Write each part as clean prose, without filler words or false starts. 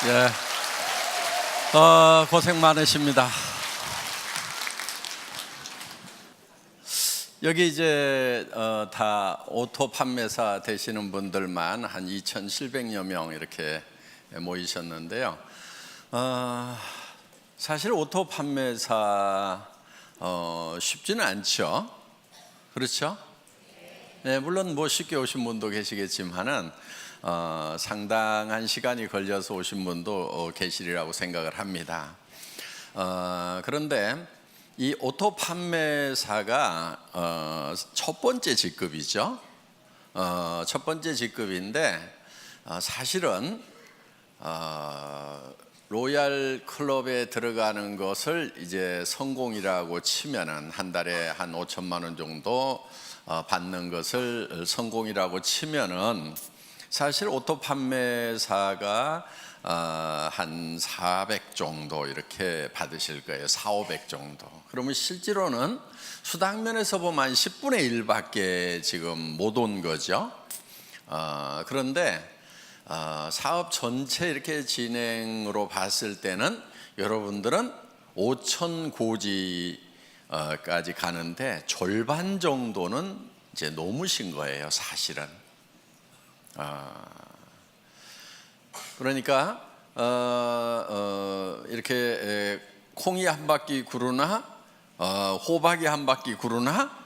예, 고생 많으십니다. 여기 이제 다 오토 판매사 되시는 분들만 한 2,700여 명 이렇게 모이셨는데요. 사실 오토 판매사 쉽지는 않죠. 그렇죠? 네, 물론 뭐 쉽게 오신 분도 계시겠지만은 상당한 시간이 걸려서 오신 분도 계시리라고 생각을 합니다. 그런데 이 오토 판매사가 첫 번째 직급이죠. 첫 번째 직급인데 사실은 로얄 클럽에 들어가는 것을 이제 성공이라고 치면은 한 달에 한 5천만 원 정도 받는 것을 성공이라고 치면은 사실 오토 판매사가 한 400 정도 이렇게 받으실 거예요. 4,500 정도. 그러면 실제로는 수당면에서 보면 10분의 1밖에 지금 못 온 거죠. 그런데 사업 전체 이렇게 진행으로 봤을 때는 여러분들은 5천 고지까지 가는데 절반 정도는 이제 넘으신 거예요, 사실은. 그러니까 이렇게 콩이 한 바퀴 구르나 호박이 한 바퀴 구르나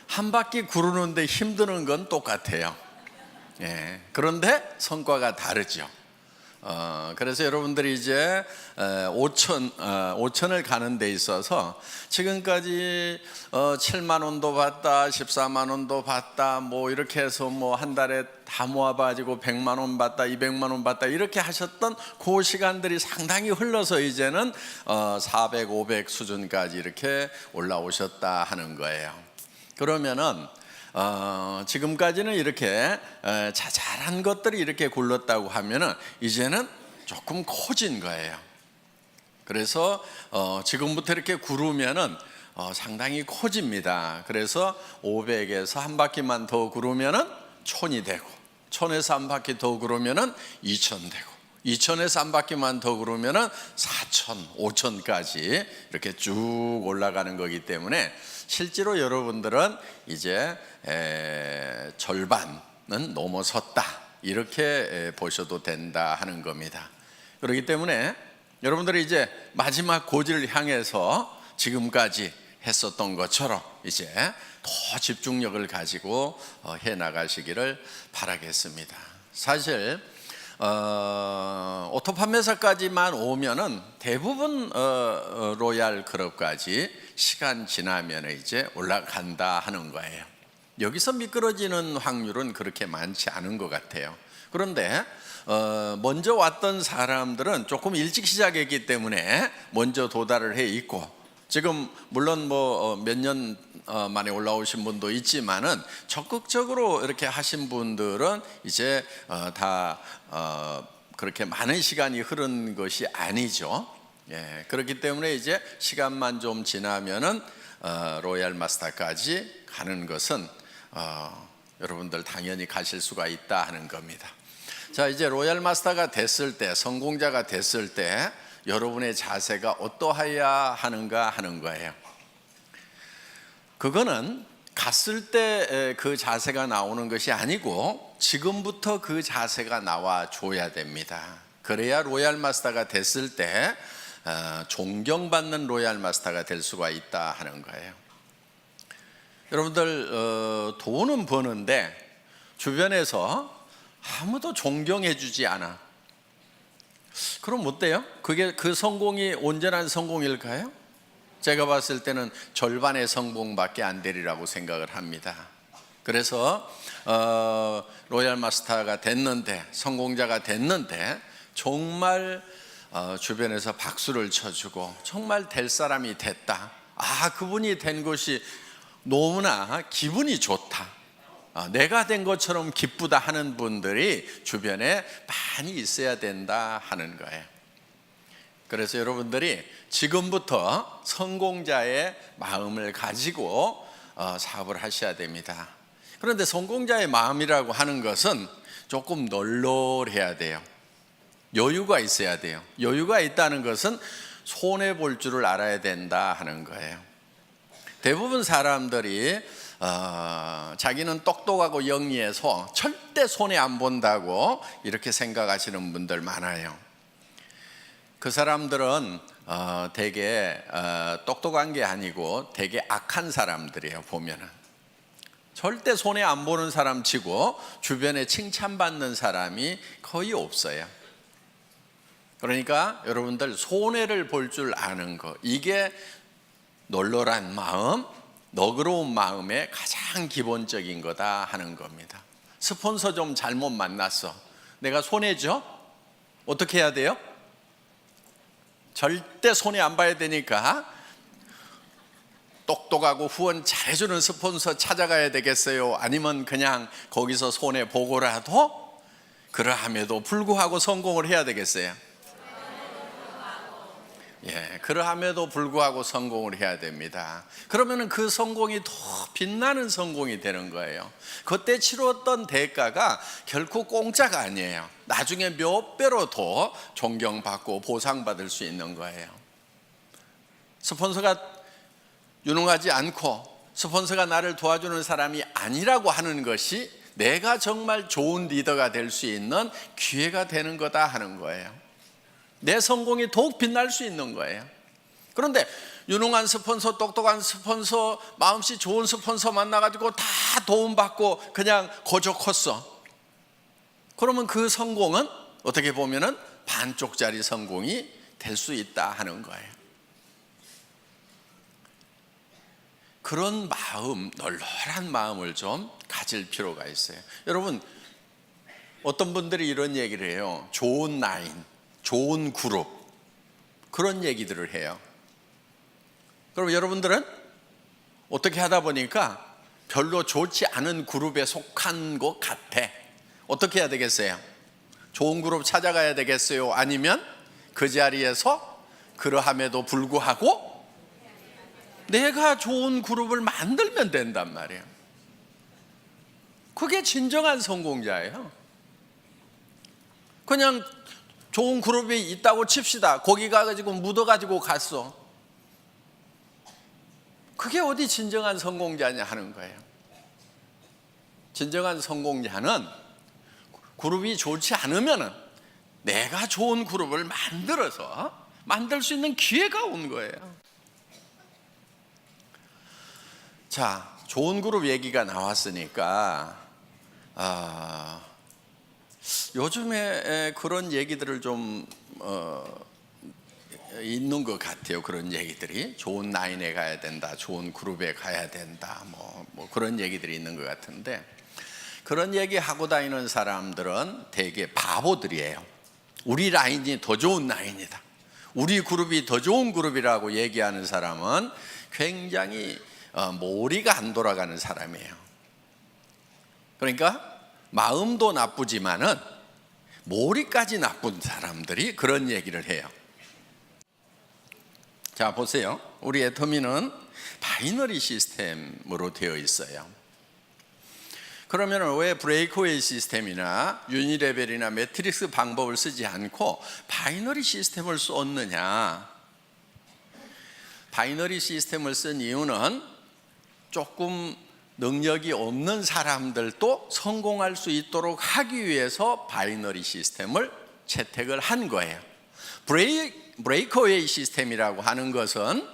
한 바퀴 구르는데 힘드는 건 똑같아요. 예, 그런데 성과가 다르죠. 그래서 여러분들이 이제 5천을 가는 데 있어서 지금까지 7만 원도 받다, 14만 원도 받다, 뭐 이렇게 해서 뭐 한 달에 다 모아가지고 100만 원 받다, 200만 원 받다 이렇게 하셨던 그 시간들이 상당히 흘러서 이제는 400, 500 수준까지 이렇게 올라오셨다 하는 거예요. 그러면은 지금까지는 이렇게 자잘한 것들이 이렇게 굴렀다고 하면은 이제는 조금 커진 거예요. 그래서 지금부터 이렇게 구르면은 상당히 커집니다. 그래서 500에서 한 바퀴만 더 구르면은 1,000이 되고, 1,000에서 한 바퀴 더 구르면은 2,000 되고, 2,000에서 한 바퀴만 더 구르면은 4,000, 5,000까지 이렇게 쭉 올라가는 거기 때문에 실제로 여러분들은 이제 절반은 넘어섰다 이렇게 보셔도 된다 하는 겁니다. 그렇기 때문에 여러분들이 이제 마지막 고지를 향해서 지금까지 했었던 것처럼 이제 더 집중력을 가지고 해 나가시기를 바라겠습니다. 사실 오토 판매사까지만 오면은 대부분 로얄 클럽까지 시간 지나면 이제 올라간다 하는 거예요. 여기서 미끄러지는 확률은 그렇게 많지 않은 것 같아요. 그런데 먼저 왔던 사람들은 조금 일찍 시작했기 때문에 먼저 도달을 해 있고, 지금 물론 뭐 몇 년 만에 올라오신 분도 있지만은 적극적으로 이렇게 하신 분들은 이제 다 그렇게 많은 시간이 흐른 것이 아니죠. 예, 그렇기 때문에 이제 시간만 좀 지나면은 로얄 마스터까지 가는 것은 여러분들 당연히 가실 수가 있다 하는 겁니다. 자, 이제 로얄 마스터가 됐을 때, 성공자가 됐을 때 여러분의 자세가 어떠해야 하는가 하는 거예요. 그거는 갔을 때 그 자세가 나오는 것이 아니고 지금부터 그 자세가 나와 줘야 됩니다. 그래야 로얄 마스터가 됐을 때 존경받는 로얄 마스터가 될 수가 있다 하는 거예요. 여러분들 돈은 버는데 주변에서 아무도 존경해 주지 않아. 그럼 어때요? 그게 그 성공이 온전한 성공일까요? 제가 봤을 때는 절반의 성공밖에 안 되리라고 생각을 합니다. 그래서 로얄 마스터가 됐는데, 성공자가 됐는데 정말 주변에서 박수를 쳐주고 정말 될 사람이 됐다, 그분이 된 것이 너무나 기분이 좋다, 내가 된 것처럼 기쁘다 하는 분들이 주변에 많이 있어야 된다 하는 거예요. 그래서 여러분들이 지금부터 성공자의 마음을 가지고 사업을 하셔야 됩니다. 그런데 성공자의 마음이라고 하는 것은 조금 널널해야 돼요. 여유가 있어야 돼요. 여유가 있다는 것은 손해 볼 줄을 알아야 된다 하는 거예요. 대부분 사람들이 자기는 똑똑하고 영리해서 절대 손해 안 본다고 이렇게 생각하시는 분들 많아요. 그 사람들은 되게 똑똑한 게 아니고 되게 악한 사람들이에요. 보면은 절대 손해 안 보는 사람 치고 주변에 칭찬받는 사람이 거의 없어요. 그러니까 여러분들 손해를 볼 줄 아는 거, 이게 널널한 마음, 너그러운 마음의 가장 기본적인 거다 하는 겁니다. 스폰서 좀 잘못 만났어. 내가 손해죠? 어떻게 해야 돼요? 절대 손해 안 봐야 되니까 똑똑하고 후원 잘해주는 스폰서 찾아가야 되겠어요? 아니면 그냥 거기서 손해 보고라도 그러함에도 불구하고 성공을 해야 되겠어요? 예, 그러함에도 불구하고 성공을 해야 됩니다. 그러면은 그 성공이 더 빛나는 성공이 되는 거예요. 그때 치렀던 대가가 결코 공짜가 아니에요. 나중에 몇 배로 더 존경받고 보상받을 수 있는 거예요. 스폰서가 유능하지 않고 스폰서가 나를 도와주는 사람이 아니라고 하는 것이 내가 정말 좋은 리더가 될 수 있는 기회가 되는 거다 하는 거예요. 내 성공이 더욱 빛날 수 있는 거예요. 그런데 유능한 스폰서, 똑똑한 스폰서, 마음씨 좋은 스폰서 만나가지고 다 도움받고 그냥 거저 컸어. 그러면 그 성공은 어떻게 보면은 반쪽짜리 성공이 될 수 있다 하는 거예요. 그런 마음, 널널한 마음을 좀 가질 필요가 있어요. 여러분, 어떤 분들이 이런 얘기를 해요. 좋은 라인, 좋은 그룹, 그런 얘기들을 해요. 그럼 여러분들은 어떻게 하다 보니까 별로 좋지 않은 그룹에 속한 것 같아. 어떻게 해야 되겠어요? 좋은 그룹 찾아가야 되겠어요? 아니면 그 자리에서 그러함에도 불구하고 내가 좋은 그룹을 만들면 된단 말이에요. 그게 진정한 성공자예요. 그냥 좋은 그룹이 있다고 칩시다. 거기 가가지고 묻어가지고 갔어. 그게 어디 진정한 성공자냐 하는 거예요. 진정한 성공자는 그룹이 좋지 않으면 내가 좋은 그룹을 만들어서 만들 수 있는 기회가 온 거예요. 자, 좋은 그룹 얘기가 나왔으니까 요즘에 그런 얘기들을 좀 있는 것 같아요. 그런 얘기들이 좋은 라인에 가야 된다, 좋은 그룹에 가야 된다, 뭐 그런 얘기들이 있는 것 같은데, 그런 얘기 하고 다니는 사람들은 되게 바보들이에요. 우리 라인이 더 좋은 라인이다, 우리 그룹이 더 좋은 그룹이라고 얘기하는 사람은 굉장히 머리가 안 돌아가는 사람이에요. 그러니까 마음도 나쁘지만은 머리까지 나쁜 사람들이 그런 얘기를 해요. 자, 보세요. 우리 애터미는 바이너리 시스템으로 되어 있어요. 그러면 왜 브레이크웨이 시스템이나 유니레벨이나 매트릭스 방법을 쓰지 않고 바이너리 시스템을 썼느냐? 바이너리 시스템을 쓴 이유는 조금 능력이 없는 사람들도 성공할 수 있도록 하기 위해서 바이너리 시스템을 채택을 한 거예요. 브레이크웨이 시스템이라고 하는 것은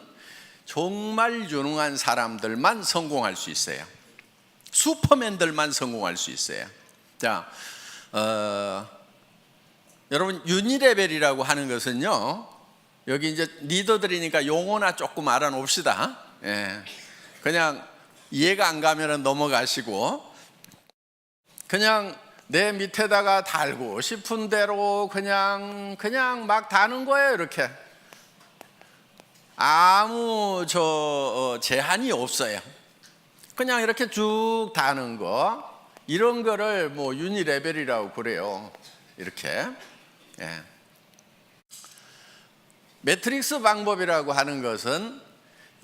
정말 유능한 사람들만 성공할 수 있어요. 슈퍼맨들만 성공할 수 있어요. 자, 여러분, 유니레벨이라고 하는 것은요, 여기 이제 리더들이니까 용어나 조금 알아놓읍시다. 예. 그냥 이해가 안 가면 넘어가시고, 그냥 내 밑에다가 달고 싶은 대로 그냥 막 다는 거예요. 이렇게 아무 제한이 없어요. 그냥 이렇게 쭉 다는 거, 이런 거를 뭐 유니레벨이라고 그래요. 이렇게. 예. 매트릭스 방법이라고 하는 것은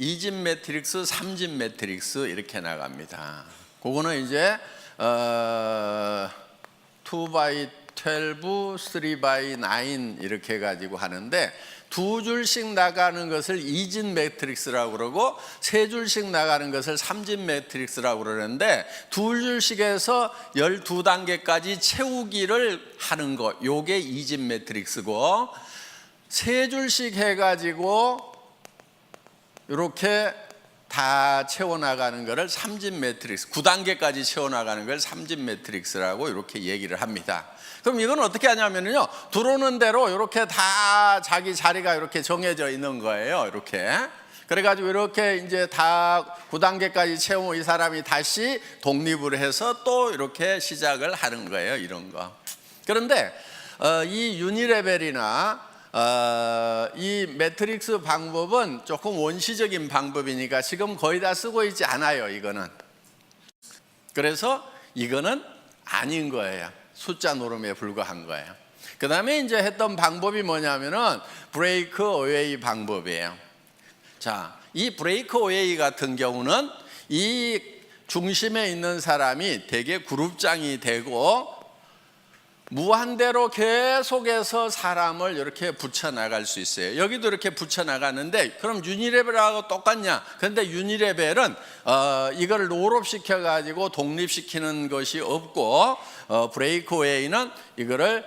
2집 매트릭스, 3집 매트릭스 이렇게 나갑니다. 그거는 이제 2 by 12, 3x9 이렇게 해가지고 하는데, 두 줄씩 나가는 것을 2진 매트릭스라고 그러고 세 줄씩 나가는 것을 3진 매트릭스라고 그러는데, 두 줄씩 해서 12단계까지 채우기를 하는 거, 요게 2진 매트릭스고, 세 줄씩 해가지고 이렇게 다 채워나가는 것을 3진 매트릭스, 9단계까지 채워나가는 걸 3진 매트릭스라고 이렇게 얘기를 합니다. 그럼 이건 어떻게 하냐면요, 들어오는 대로 이렇게 다 자기 자리가 이렇게 정해져 있는 거예요. 이렇게. 그래가지고 이렇게 이제 다 9단계까지 채우고 이 사람이 다시 독립을 해서 또 이렇게 시작을 하는 거예요. 이런 거. 그런데 이 유니레벨이나 이 매트릭스 방법은 조금 원시적인 방법이니까 지금 거의 다 쓰고 있지 않아요. 이거는. 그래서 이거는 아닌 거예요. 숫자 노름에 불과한 거예요. 그 다음에 이제 했던 방법이 뭐냐면은 브레이크 어웨이 방법이에요. 자, 이 브레이크 어웨이 같은 경우는 이 중심에 있는 사람이 되게 그룹장이 되고 무한대로 계속해서 사람을 이렇게 붙여나갈 수 있어요. 여기도 이렇게 붙여나가는데, 그럼 유니레벨하고 똑같냐? 그런데 유니레벨은 이걸 롤업시켜 가지고 독립시키는 것이 없고, 브레이크웨이는 이거를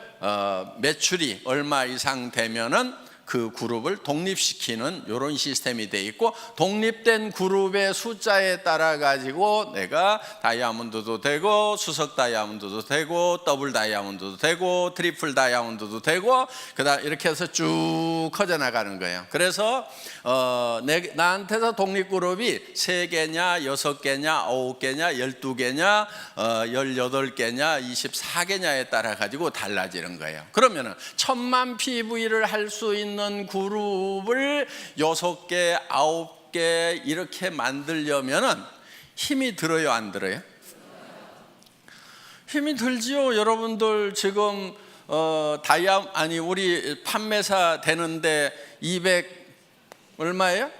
매출이 얼마 이상 되면은 그 그룹을 독립시키는 이런 시스템이 돼 있고, 독립된 그룹의 숫자에 따라 가지고 내가 다이아몬드도 되고 수석 다이아몬드도 되고 더블 다이아몬드도 되고 트리플 다이아몬드도 되고, 그다음 이렇게 해서 쭉 커져 나가는 거예요. 그래서 나한테서 독립 그룹이 3개냐 6개냐 9개냐 12개냐 18개냐 24개냐에 따라 가지고 달라지는 거예요. 그러면은 1000만 PV를 할 수 있는 그룹을 6개, 9개 이렇게 만들려면은 힘이 들어요, 안 들어요? 힘이 들지요. 여러분들 지금 우리 판매사 되는데 200 얼마예요?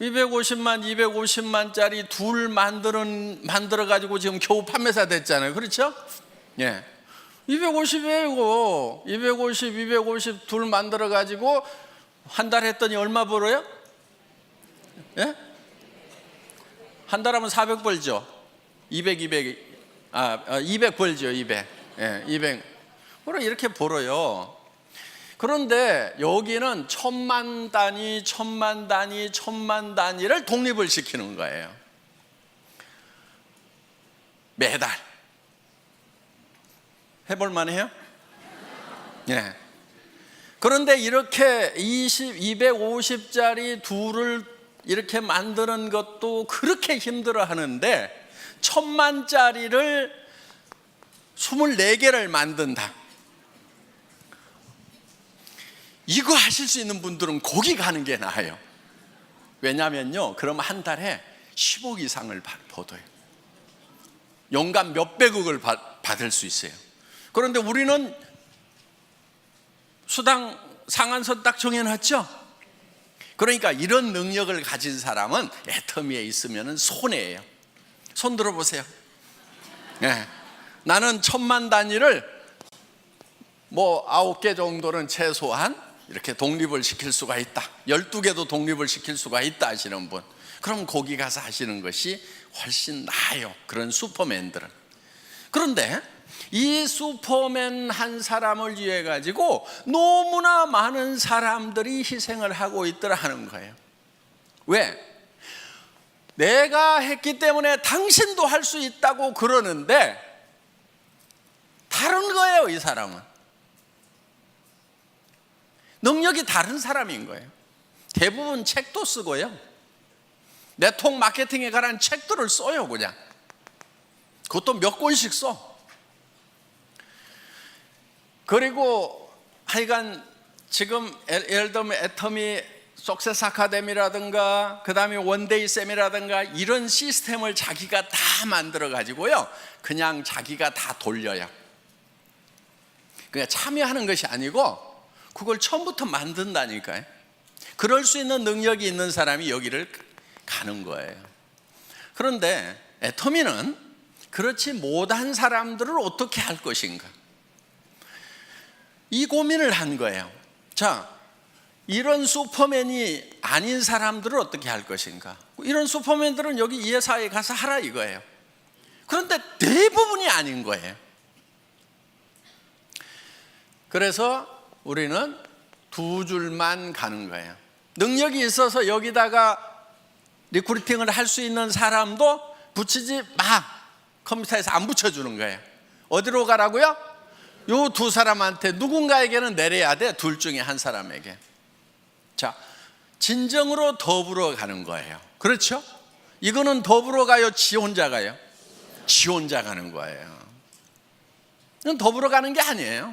250만짜리 둘 만들어 가지고 지금 겨우 판매사 됐잖아요. 그렇죠? 예. 250이에요, 이거. 250 둘 만들어 가지고 한 달 했더니 얼마 벌어요? 예? 한 달 하면 400 벌죠. 200 벌죠. 200. 예, 200. 그래 이렇게 벌어요. 그런데 여기는 1000만 단위를 독립을 시키는 거예요. 매달. 해볼 만해요? 예. 그런데 이렇게 250짜리 둘을 이렇게 만드는 것도 그렇게 힘들어 하는데, 1000만짜리를 24개를 만든다. 이거 하실 수 있는 분들은 거기 가는 게 나아요. 왜냐면요, 그럼 한 달에 10억 이상을 벌어요. 연간 몇백억을 받을 수 있어요. 그런데 우리는 수당 상한선 딱 정해놨죠. 그러니까 이런 능력을 가진 사람은 애터미에 있으면 손해예요. 손 들어보세요. 네. 나는 1000만 단위를 9개 정도는 최소한 이렇게 독립을 시킬 수가 있다. 12개도 독립을 시킬 수가 있다 하시는 분, 그럼 거기 가서 하시는 것이 훨씬 나아요. 그런 슈퍼맨들은. 그런데 이 슈퍼맨 한 사람을 위해 가지고 너무나 많은 사람들이 희생을 하고 있더라 하는 거예요. 왜? 내가 했기 때문에 당신도 할 수 있다고 그러는데 다른 거예요. 이 사람은 능력이 다른 사람인 거예요. 대부분 책도 쓰고요, 네트워크 마케팅에 관한 책들을 써요. 그냥 그것도 몇 권씩 써. 그리고 하여간 지금 예를 들면 애터미 석세스 아카데미라든가 그 다음에 원데이 쌤이라든가 이런 시스템을 자기가 다 만들어 가지고요, 그냥 자기가 다 돌려요. 그냥 참여하는 것이 아니고 그걸 처음부터 만든다니까요. 그럴 수 있는 능력이 있는 사람이 여기를 가는 거예요. 그런데 애터미는 그렇지 못한 사람들을 어떻게 할 것인가? 이 고민을 한 거예요. 자, 이런 슈퍼맨이 아닌 사람들은 어떻게 할 것인가? 이런 슈퍼맨들은 여기 이 회사에 가서 하라 이거예요. 그런데 대부분이 아닌 거예요. 그래서 우리는 두 줄만 가는 거예요. 능력이 있어서 여기다가 리크루팅을 할 수 있는 사람도 붙이지 마. 컴퓨터에서 안 붙여주는 거예요. 어디로 가라고요? 요 두 사람한테 누군가에게는 내려야 돼. 둘 중에 한 사람에게. 자, 진정으로 더불어 가는 거예요. 그렇죠? 이거는 더불어 가요? 지 혼자 가요? 지 혼자 가는 거예요. 이건 더불어 가는 게 아니에요.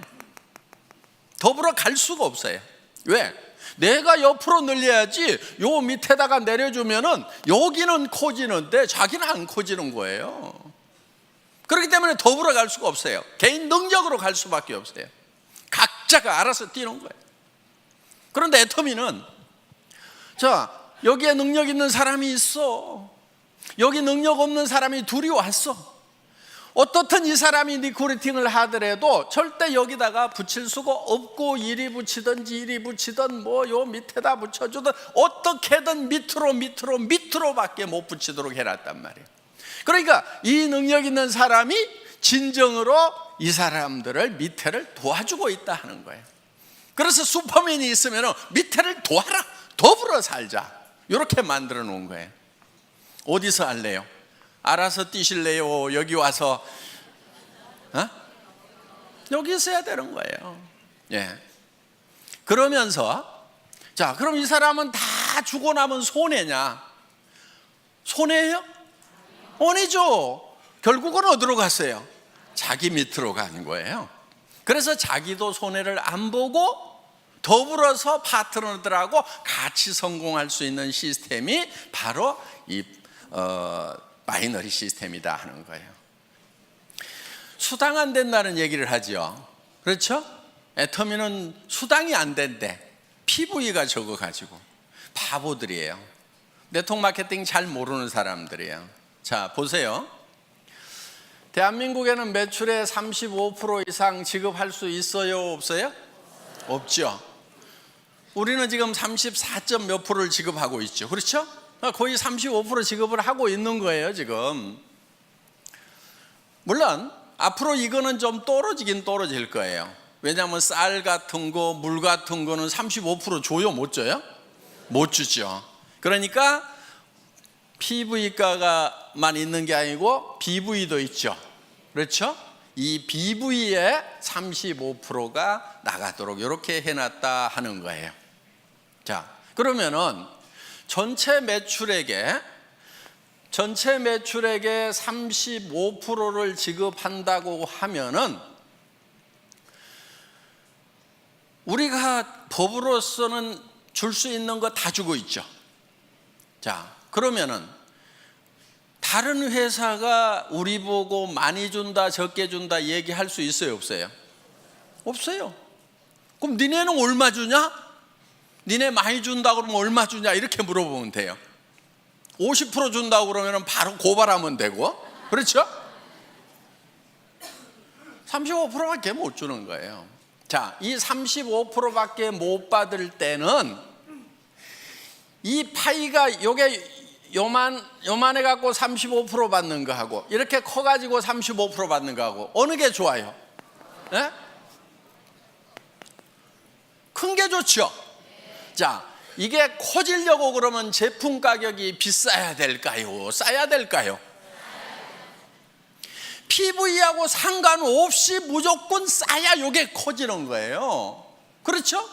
더불어 갈 수가 없어요. 왜? 내가 옆으로 늘려야지 요 밑에다가 내려주면은 여기는 커지는데 자기는 안 커지는 거예요. 그렇기 때문에 더불어 갈 수가 없어요. 개인 능력으로 갈 수밖에 없어요. 각자가 알아서 뛰는 거예요. 그런데 애터미는 자, 여기에 능력 있는 사람이 있어. 여기 능력 없는 사람이 둘이 왔어. 어떻든 이 사람이 리크루팅을 하더라도 절대 여기다가 붙일 수가 없고, 이리 붙이든지 이리 붙이든 뭐 요 밑에다 붙여주든 어떻게든 밑으로밖에 못 붙이도록 해놨단 말이에요. 그러니까 이 능력 있는 사람이 진정으로 이 사람들을 밑에를 도와주고 있다 하는 거예요. 그래서 슈퍼맨이 있으면 밑에를 도와라, 더불어 살자, 이렇게 만들어 놓은 거예요. 어디서 할래요? 알아서 뛰실래요? 여기 와서 여기 있어야 되는 거예요. 예. 그러면서 자, 그럼 이 사람은 다 주고 나면 손해냐? 손해예요? 아니죠. 결국은 어디로 갔어요? 자기 밑으로 가는 거예요. 그래서 자기도 손해를 안 보고 더불어서 파트너들하고 같이 성공할 수 있는 시스템이 바로 이 바이너리 시스템이다 하는 거예요. 수당 안 된다는 얘기를 하죠. 그렇죠? 애터미는 수당이 안 된대. PV가 적어가지고. 바보들이에요. 네트워크 마케팅 잘 모르는 사람들이에요. 자, 보세요. 대한민국에는 매출의 35% 이상 지급할 수 있어요? 없어요? 없죠. 우리는 지금 34점 몇 프로를 지급하고 있죠. 그렇죠? 거의 35% 지급을 하고 있는 거예요, 지금. 물론 앞으로 이거는 좀 떨어지긴 떨어질 거예요. 왜냐하면 쌀 같은 거, 물 같은 거는 35% 줘요? 못 줘요? 못 주죠. 그러니까 PV가만 있는 게 아니고 BV도 있죠. 그렇죠? 이 BV의 35%가 나가도록 이렇게 해놨다 하는 거예요. 자, 그러면은 전체 매출액의 35%를 지급한다고 하면은 우리가 법으로서는 줄 수 있는 거 다 주고 있죠. 자, 그러면은 다른 회사가 우리 보고 많이 준다, 적게 준다 얘기할 수 있어요, 없어요? 없어요. 그럼 니네는 얼마 주냐? 니네 많이 준다 그러면 얼마 주냐? 이렇게 물어보면 돼요. 50% 준다고 그러면 바로 고발하면 되고, 그렇죠? 35%밖에 못 주는 거예요. 자, 이 35%밖에 못 받을 때는 이 파이가 요게 요만해 갖고 35% 받는 거하고 이렇게 커가지고 35% 받는 거하고 어느 게 좋아요? 네? 큰 게 좋죠. 자, 이게 커지려고 그러면 제품 가격이 비싸야 될까요? 싸야 될까요? PV하고 상관없이 무조건 싸야 이게 커지는 거예요. 그렇죠?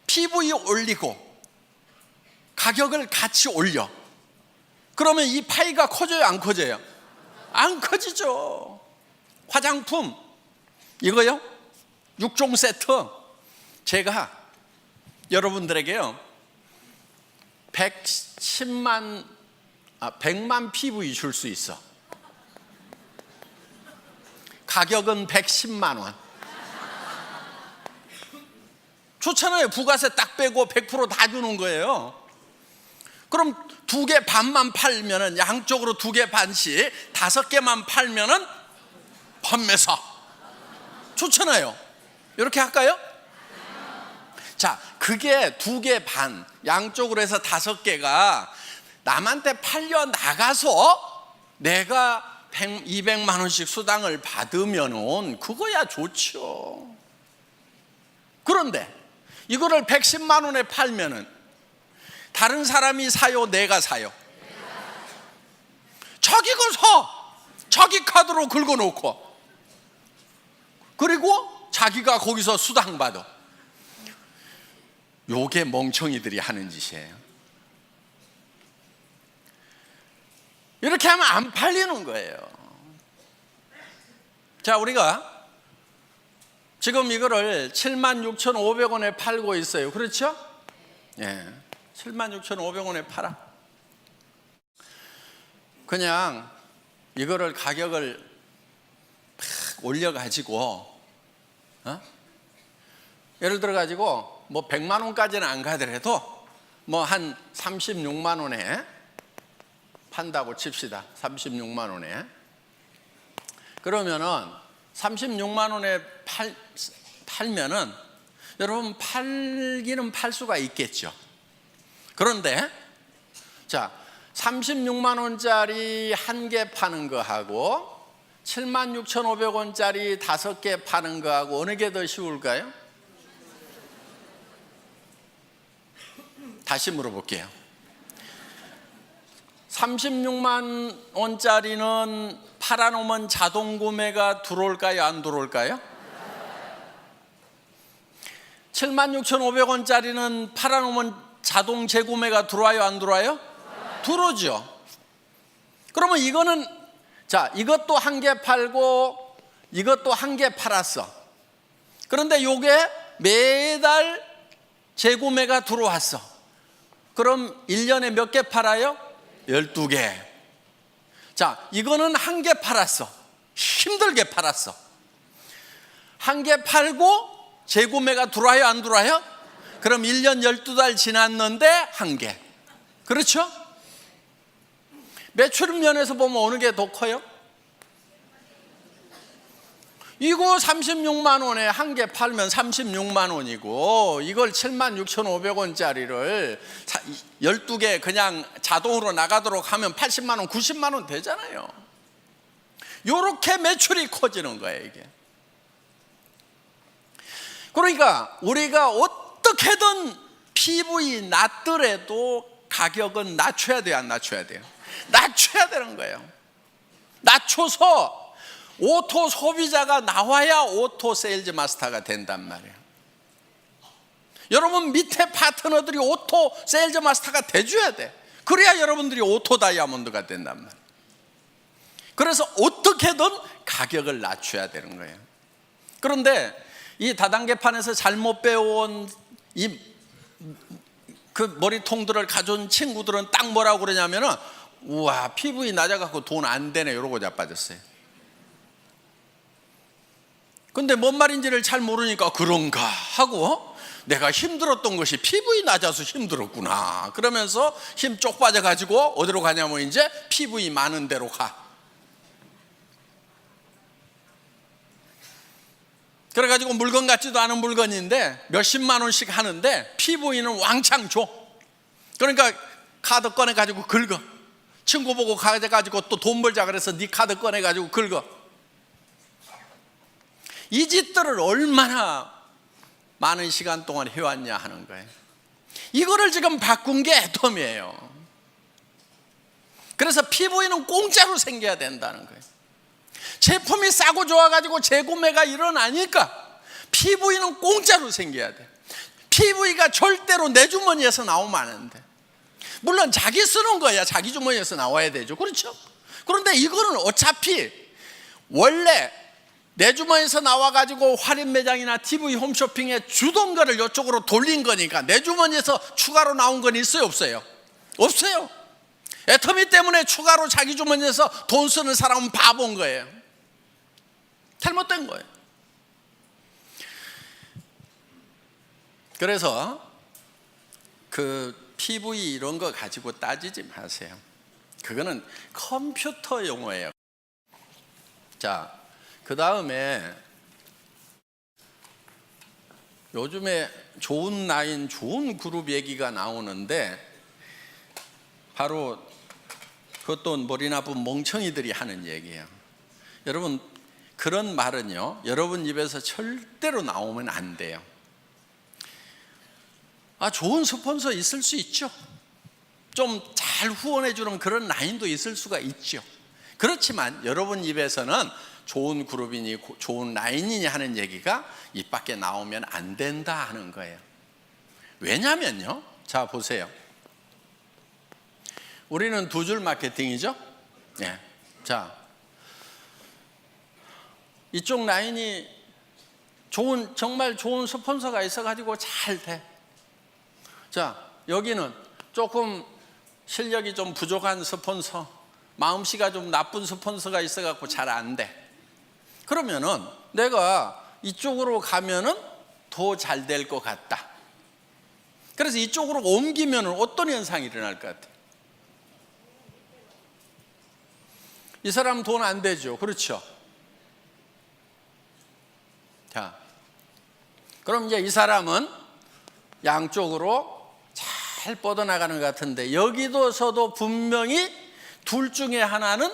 PV 올리고 가격을 같이 올려. 그러면 이 파이가 커져요, 안 커져요? 안 커지죠. 화장품 이거요? 6종 세트 제가 여러분들에게요 100만 PV 줄 수 있어. 가격은 110만 원. 좋잖아요. 부가세 딱 빼고 100% 다 주는 거예요. 그럼 2개 반만 팔면은 양쪽으로 2개 반씩 5개만 팔면은 판매사 좋잖아요. 이렇게 할까요? 자, 그게 2개 반, 양쪽으로 해서 5개가 남한테 팔려 나가서 내가 200만 원씩 수당을 받으면은 그거야 좋죠. 그런데 이거를 110만 원에 팔면은 다른 사람이 사요, 내가 사요? 자기가 사. 자기 카드로 긁어놓고, 그리고 자기가 거기서 수당 받아. 요게 멍청이들이 하는 짓이에요. 이렇게 하면 안 팔리는 거예요. 자, 우리가 지금 이거를 76,500원에 팔고 있어요. 그렇죠? 예, 76,500원에 팔아. 그냥 이거를 가격을 팍 올려가지고, 예를 들어가지고 뭐 100만 원까지는 안 가더라도 뭐 한 36만 원에 판다고 칩시다. 36만 원에. 그러면은 36만 원에 팔면은 여러분 팔기는 팔 수가 있겠죠. 그런데 자, 36만 원짜리 1개 파는 거하고 76,500원짜리 5개 파는 거하고 어느 게 더 쉬울까요? 다시 물어볼게요. 36만 원짜리는 팔아놓으면 자동 구매가 들어올까요? 안 들어올까요? 76,500원짜리는 팔아놓으면 자동 재구매가 들어와요? 안 들어와요? 들어오죠. 그러면 이거는, 자, 이것도 1개 팔고 이것도 1개 팔았어. 그런데 요게 매달 재구매가 들어왔어. 그럼 1년에 몇 개 팔아요? 12개. 자, 이거는 1개 팔았어. 힘들게 팔았어. 1개 팔고 재구매가 들어와요? 안 들어와요? 그럼 1년 12달 지났는데 1개. 그렇죠? 매출 면에서 보면 어느 게 더 커요? 이거 36만 원에 1개 팔면 36만 원이고, 이걸 76,500원짜리를 12개 그냥 자동으로 나가도록 하면 80만 원, 90만 원 되잖아요. 이렇게 매출이 커지는 거예요, 이게. 그러니까 우리가 어떻게든 PV 낮더라도 가격은 낮춰야 돼요, 안 낮춰야 돼요? 낮춰야 되는 거예요. 낮춰서 오토 소비자가 나와야 오토 세일즈 마스터가 된단 말이에요. 여러분 밑에 파트너들이 오토 세일즈 마스터가 돼줘야 돼. 그래야 여러분들이 오토 다이아몬드가 된단 말이에요. 그래서 어떻게든 가격을 낮춰야 되는 거예요. 그런데 이 다단계판에서 잘못 배워온 그 머리통들을 가져온 친구들은 딱 뭐라고 그러냐면은, 우와, PV 낮아갖고 돈 안 되네, 이러고 자빠졌어요. 근데 뭔 말인지를 잘 모르니까 그런가 하고, 내가 힘들었던 것이 PV 낮아서 힘들었구나 그러면서 힘 쪽 빠져가지고 어디로 가냐면 이제 PV 많은 데로 가. 그래가지고 물건 같지도 않은 물건인데 몇십만 원씩 하는데 PV는 왕창 줘. 그러니까 카드 꺼내가지고 긁어. 친구 보고 가져가지고 또 돈 벌자 그래서 네 카드 꺼내가지고 긁어. 이 짓들을 얼마나 많은 시간 동안 해왔냐 하는 거예요. 이거를 지금 바꾼 게 애텀이에요. 그래서 PV는 공짜로 생겨야 된다는 거예요. 제품이 싸고 좋아가지고 재구매가 일어나니까 PV는 공짜로 생겨야 돼. PV가 절대로 내 주머니에서 나오면 안 돼. 물론 자기 쓰는 거야 자기 주머니에서 나와야 되죠. 그렇죠? 그런데 이거는 어차피 원래 내 주머니에서 나와가지고 할인 매장이나 TV 홈쇼핑에 주던 거를 이쪽으로 돌린 거니까 내 주머니에서 추가로 나온 건 있어요? 없어요? 없어요. 애터미 때문에 추가로 자기 주머니에서 돈 쓰는 사람은 바본 거예요. 잘못된 거예요. 그래서 그 PV 이런 거 가지고 따지지 마세요. 그거는 컴퓨터 용어예요. 자, 그 다음에 요즘에 좋은 라인, 좋은 그룹 얘기가 나오는데 바로 그것도 머리 나쁜 멍청이들이 하는 얘기예요. 여러분, 그런 말은요, 여러분 입에서 절대로 나오면 안 돼요. 좋은 스폰서 있을 수 있죠. 좀 잘 후원해 주는 그런 라인도 있을 수가 있죠. 그렇지만 여러분 입에서는 좋은 그룹이니 좋은 라인이니 하는 얘기가 입 밖에 나오면 안 된다 하는 거예요. 왜냐면요, 자 보세요. 우리는 두 줄 마케팅이죠. 네. 자, 이쪽 라인이 정말 좋은 스폰서가 있어가지고 잘 돼. 자, 여기는 조금 실력이 좀 부족한 스폰서, 마음씨가 좀 나쁜 스폰서가 있어갖고 잘 안 돼. 그러면은 내가 이쪽으로 가면은 더 잘 될 것 같다. 그래서 이쪽으로 옮기면은 어떤 현상이 일어날 것 같아요? 이 사람 돈 안 되죠. 그렇죠? 자, 그럼 이제 이 사람은 양쪽으로 잘 뻗어나가는 것 같은데 여기서도 분명히 둘 중에 하나는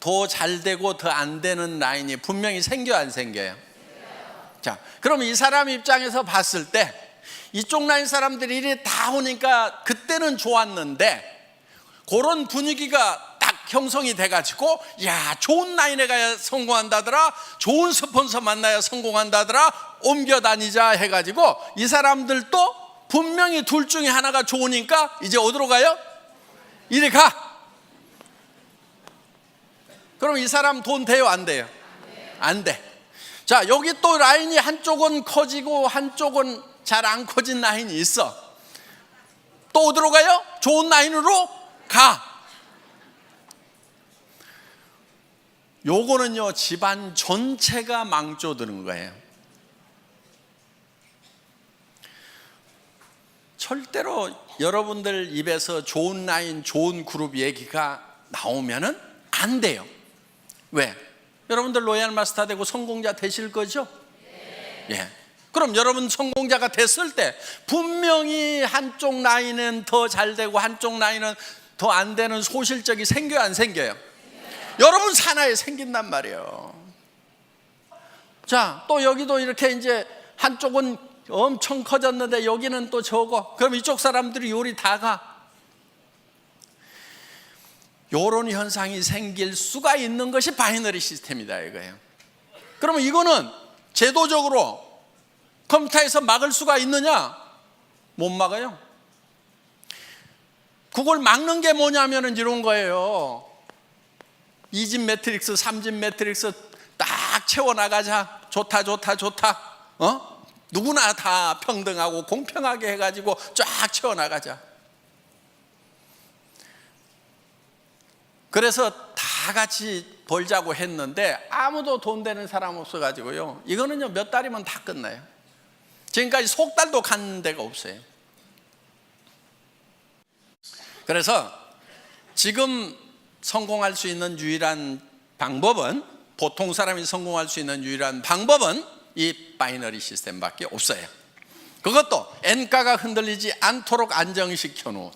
더 잘 되고 더 안 되는 라인이 분명히 생겨요, 안 생겨요? 자, 그럼 이 사람 입장에서 봤을 때 이쪽 라인 사람들이 이리 다 오니까 그때는 좋았는데 그런 분위기가 딱 형성이 돼가지고 야, 좋은 라인에 가야 성공한다더라, 좋은 스폰서 만나야 성공한다더라, 옮겨 다니자 해가지고 이 사람들도 분명히 둘 중에 하나가 좋으니까 이제 어디로 가요? 이리 가. 그럼 이 사람 돈 돼요, 안 돼요? 안 돼. 자, 여기 또 라인이 한쪽은 커지고 한쪽은 잘 안 커진 라인이 있어. 또 어디로 가요? 좋은 라인으로 가. 요거는요, 집안 전체가 망조드는 거예요. 절대로 여러분들 입에서 좋은 라인, 좋은 그룹 얘기가 나오면은 안 돼요. 왜? 여러분들 로얄 마스터 되고 성공자 되실 거죠? 예. 그럼 여러분 성공자가 됐을 때 분명히 한쪽 라인은 더 잘 되고 한쪽 라인은 더 안 되는 소실적이 생겨요, 안 생겨요? 여러분 산하에 생긴단 말이에요. 자, 또 여기도 이렇게 이제 한쪽은 엄청 커졌는데 여기는 또 적어. 그럼 이쪽 사람들이 요리 다 가. 요런 현상이 생길 수가 있는 것이 바이너리 시스템이다 이거예요. 그러면 이거는 제도적으로 컴퓨터에서 막을 수가 있느냐? 못 막아요. 그걸 막는 게 뭐냐면은 이런 거예요. 2집 매트릭스, 3집 매트릭스 딱 채워나가자. 좋다. 누구나 다 평등하고 공평하게 해가지고 쫙 채워나가자. 그래서 다 같이 벌자고 했는데 아무도 돈 되는 사람 없어가지고요. 이거는요, 몇 달이면 다 끝나요. 지금까지 석 달도 간 데가 없어요. 그래서 지금 성공할 수 있는 유일한 방법은, 보통 사람이 성공할 수 있는 유일한 방법은 이 바이너리 시스템밖에 없어요. 그것도 N가가 흔들리지 않도록 안정시켜 놓은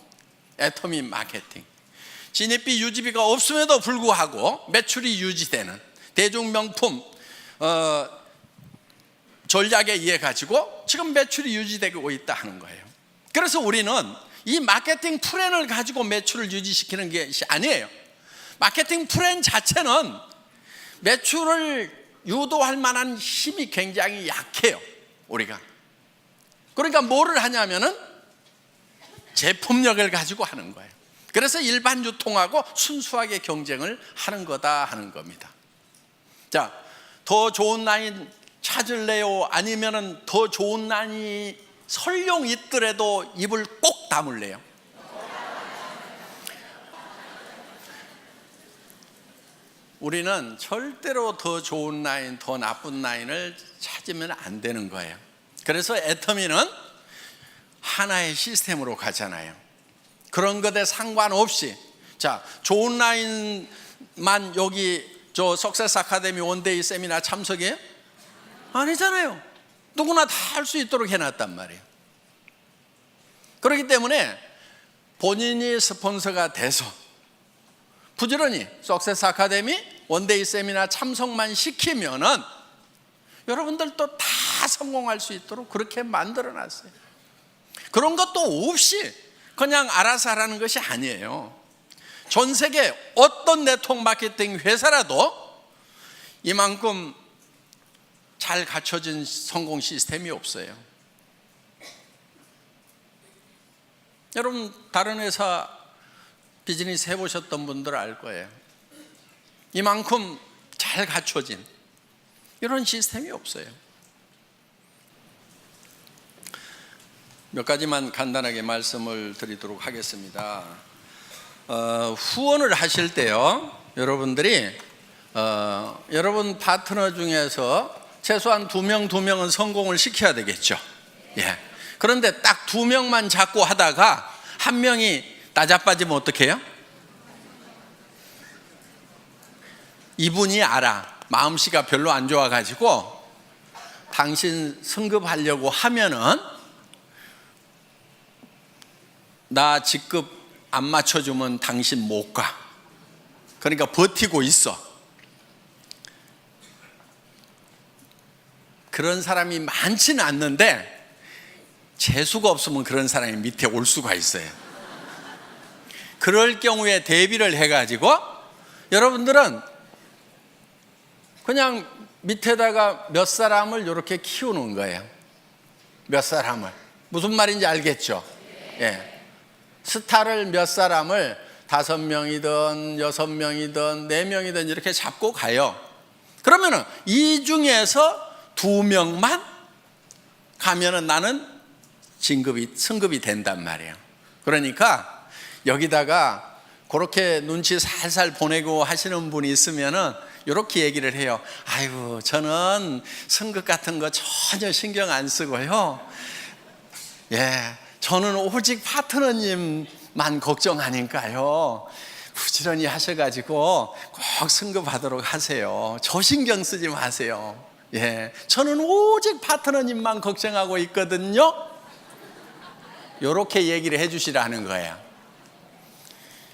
애터미 마케팅. 진입비 유지비가 없음에도 불구하고 매출이 유지되는 대중명품 전략에 의해 가지고 지금 매출이 유지되고 있다 하는 거예요. 그래서 우리는 이 마케팅 플랜을 가지고 매출을 유지시키는 것이 아니에요. 마케팅 플랜 자체는 매출을 유도할 만한 힘이 굉장히 약해요, 우리가. 그러니까 뭐를 하냐면은 제품력을 가지고 하는 거예요. 그래서 일반 유통하고 순수하게 경쟁을 하는 거다 하는 겁니다. 자, 더 좋은 라인 찾을래요? 아니면은 더 좋은 라인이 설령 있더라도 입을 꼭 다물래요? 우리는 절대로 더 좋은 라인, 더 나쁜 라인을 찾으면 안 되는 거예요. 그래서 애터미는 하나의 시스템으로 가잖아요. 그런 것에 상관없이, 자, 좋은 라인만 여기 저 석세스 아카데미 원데이 세미나 참석해요? 아니잖아요. 누구나 다 할 수 있도록 해놨단 말이에요. 그렇기 때문에 본인이 스폰서가 돼서 부지런히 석세스 아카데미 원데이 세미나 참석만 시키면은 여러분들도 다 성공할 수 있도록 그렇게 만들어 놨어요. 그런 것도 없이 그냥 알아서 하라는 것이 아니에요. 전 세계 어떤 네트워크 마케팅 회사라도 이만큼 잘 갖춰진 성공 시스템이 없어요. 여러분 다른 회사 비즈니스 해보셨던 분들 알 거예요. 이만큼 잘 갖춰진 이런 시스템이 없어요. 몇 가지만 간단하게 말씀을 드리도록 하겠습니다. 후원을 하실 때요, 여러분들이 여러분 파트너 중에서 최소한 2명은 성공을 시켜야 되겠죠. 예. 그런데 딱 2명만 잡고 하다가 1명이 나자빠지면 어떡해요? 이분이 알아. 마음씨가 별로 안 좋아가지고 당신 승급하려고 하면은 나 직급 안 맞춰주면 당신 못 가. 그러니까 버티고 있어. 그런 사람이 많지는 않는데 재수가 없으면 그런 사람이 밑에 올 수가 있어요. 그럴 경우에 대비를 해가지고 여러분들은 그냥 밑에다가 몇 사람을 이렇게 키우는 거예요. 몇 사람을. 무슨 말인지 알겠죠? 예. 스타를 몇 사람을 5명이든 6명이든 4명이든 이렇게 잡고 가요. 그러면은 이 중에서 2명만 가면은 나는 승급이 된단 말이에요. 그러니까 여기다가 그렇게 눈치 살살 보내고 하시는 분이 있으면은 이렇게 얘기를 해요. 아이고, 저는 승급 같은 거 전혀 신경 안 쓰고요. 예, 저는 오직 파트너님만 걱정하니까요. 부지런히 하셔가지고 꼭 승급하도록 하세요. 저 신경 쓰지 마세요. 예, 저는 오직 파트너님만 걱정하고 있거든요. 이렇게 얘기를 해주시라는 거예요.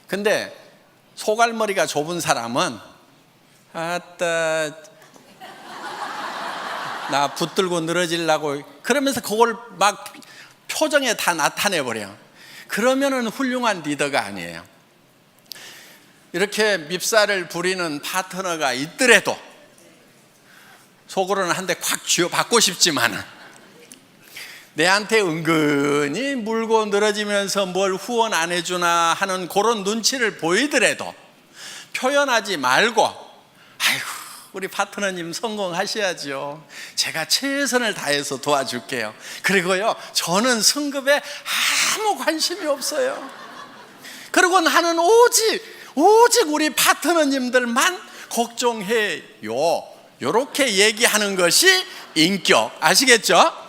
근데 소갈머리가 좁은 사람은 아따 나 붙들고 늘어지려고 그러면서 그걸 막 표정에 다 나타내버려. 그러면은 훌륭한 리더가 아니에요. 이렇게 밉살을 부리는 파트너가 있더라도 속으로는 한 대 콱 쥐어받고 싶지만은 내한테 은근히 물고 늘어지면서 뭘 후원 안 해주나 하는 그런 눈치를 보이더라도 표현하지 말고 아이고 우리 파트너님 성공하셔야죠. 제가 최선을 다해서 도와줄게요. 그리고요 저는 승급에 아무 관심이 없어요. 그리고 나는 오직 우리 파트너님들만 걱정해요. 이렇게 얘기하는 것이 인격. 아시겠죠?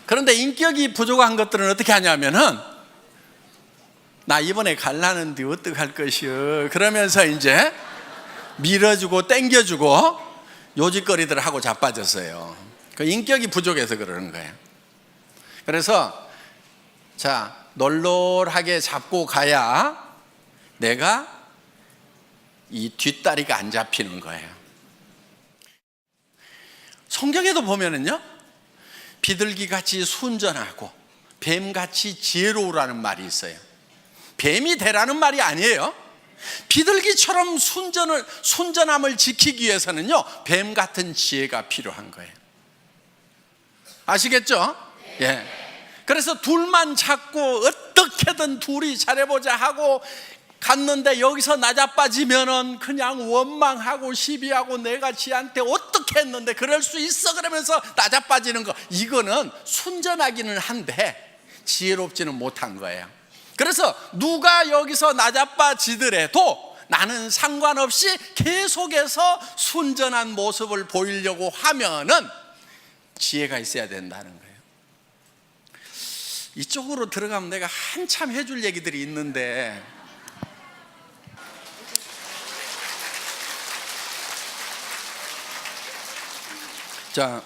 그런데 인격이 부족한 것들은 어떻게 하냐면은 나 이번에 갈라는데 어떡할 것이요 그러면서 이제 밀어주고 땡겨주고 요짓거리들 하고 자빠졌어요. 그 인격이 부족해서 그러는 거예요. 그래서 자 널널하게 잡고 가야 내가 이 뒷다리가 안 잡히는 거예요. 성경에도 보면은요 비둘기같이 순전하고 뱀같이 지혜로우라는 말이 있어요. 뱀이 되라는 말이 아니에요. 비둘기처럼 순전함을 지키기 위해서는요 뱀 같은 지혜가 필요한 거예요. 아시겠죠? 예. 그래서 둘만 찾고 어떻게든 둘이 잘해보자 하고 갔는데 여기서 나자빠지면은 그냥 원망하고 시비하고 내가 지한테 어떻게 했는데 그럴 수 있어 그러면서 나자빠지는 거, 이거는 순전하기는 한데 지혜롭지는 못한 거예요. 그래서 누가 여기서 나자빠지더라도 나는 상관없이 계속해서 순전한 모습을 보이려고 하면은 지혜가 있어야 된다는 거예요. 이쪽으로 들어가면 내가 한참 해줄 얘기들이 있는데 자,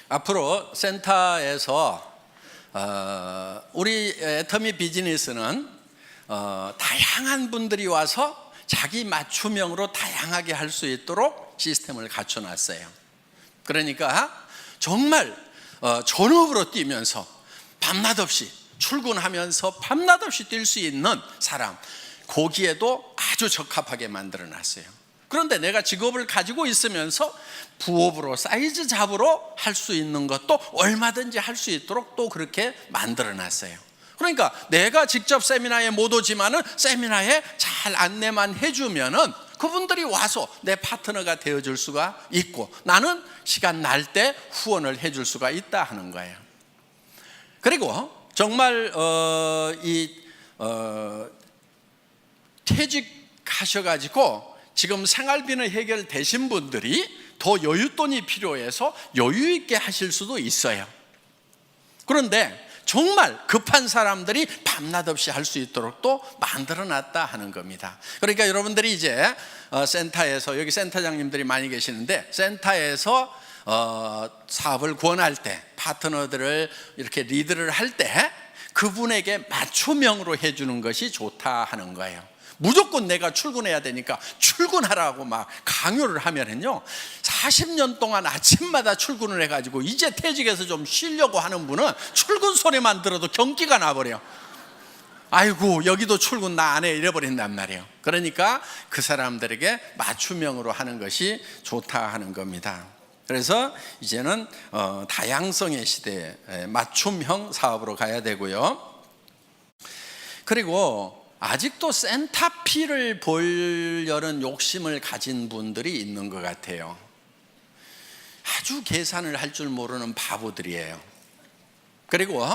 앞으로 센터에서 우리 애터미 비즈니스는 다양한 분들이 와서 자기 맞춤형으로 다양하게 할 수 있도록 시스템을 갖춰놨어요. 그러니까 정말 전업으로 뛰면서 밤낮 없이 출근하면서 밤낮 없이 뛸 수 있는 사람, 거기에도 아주 적합하게 만들어놨어요. 그런데 내가 직업을 가지고 있으면서 부업으로 사이즈 잡으러 할 수 있는 것도 얼마든지 할 수 있도록 또 그렇게 만들어놨어요. 그러니까 내가 직접 세미나에 못 오지만은 세미나에 잘 안내만 해주면은 그분들이 와서 내 파트너가 되어줄 수가 있고, 나는 시간 날 때 후원을 해줄 수가 있다 하는 거예요. 그리고 정말 퇴직하셔가지고 지금 생활비는 해결되신 분들이 더 여윳돈이 필요해서 여유 있게 하실 수도 있어요. 그런데 정말 급한 사람들이 밤낮 없이 할 수 있도록 또 만들어놨다 하는 겁니다. 그러니까 여러분들이 이제 센터에서, 여기 센터장님들이 많이 계시는데, 센터에서 사업을 권할 때, 파트너들을 이렇게 리드를 할 때 그분에게 맞춤형으로 해주는 것이 좋다 하는 거예요. 무조건 내가 출근해야 되니까 출근하라고 막 강요를 하면은요, 40년 동안 아침마다 출근을 해가지고 이제 퇴직해서 좀 쉬려고 하는 분은 출근 소리만 들어도 경기가 나버려. 아이고, 여기도 출근 나 안 해, 이래버린단 말이에요. 그러니까 그 사람들에게 맞춤형으로 하는 것이 좋다 하는 겁니다. 그래서 이제는 다양성의 시대에 맞춤형 사업으로 가야 되고요. 그리고 아직도 센터피를 보려는 욕심을 가진 분들이 있는 것 같아요. 아주 계산을 할 줄 모르는 바보들이에요. 그리고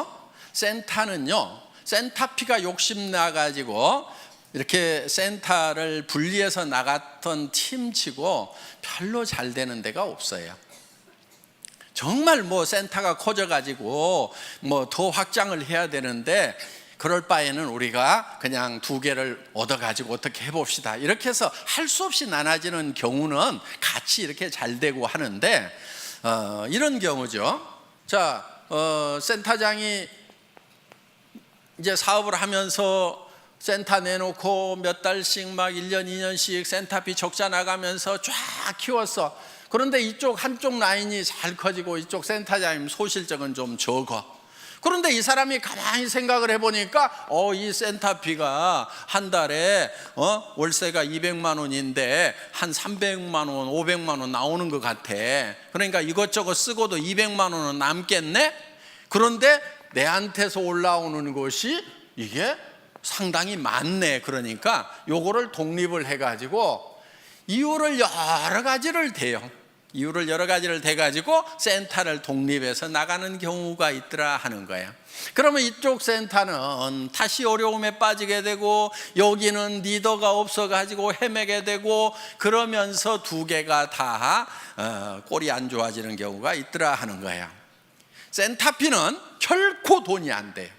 센터는요, 센터피가 욕심나가지고 이렇게 센터를 분리해서 나갔던 팀치고 별로 잘 되는 데가 없어요. 정말 뭐 센터가 커져가지고 뭐 더 확장을 해야 되는데, 그럴 바에는 우리가 그냥 2개를 얻어가지고 어떻게 해봅시다, 이렇게 해서 할 수 없이 나눠지는 경우는 같이 이렇게 잘 되고 하는데, 이런 경우죠. 자, 센터장이 이제 사업을 하면서 센터 내놓고 몇 달씩 막 1년, 2년씩 센터비 적자 나가면서 쫙 키웠어. 그런데 이쪽 한쪽 라인이 잘 커지고 이쪽 센터장님 소실적은 좀 적어. 그런데 이 사람이 가만히 생각을 해보니까 이 센터비가 한 달에 월세가 200만 원인데 한 300만 원, 500만 원 나오는 것 같아. 그러니까 이것저것 쓰고도 200만 원은 남겠네? 그런데 내한테서 올라오는 것이 이게 상당히 많네. 그러니까 요거를 독립을 해가지고 이유를 여러 가지를 대요. 이유를 여러 가지를 대가지고 센터를 독립해서 나가는 경우가 있더라 하는 거예요. 그러면 이쪽 센터는 다시 어려움에 빠지게 되고, 여기는 리더가 없어가지고 헤매게 되고, 그러면서 2개가 다 꼴이 안 좋아지는 경우가 있더라 하는 거예요. 센터피는 결코 돈이 안 돼요.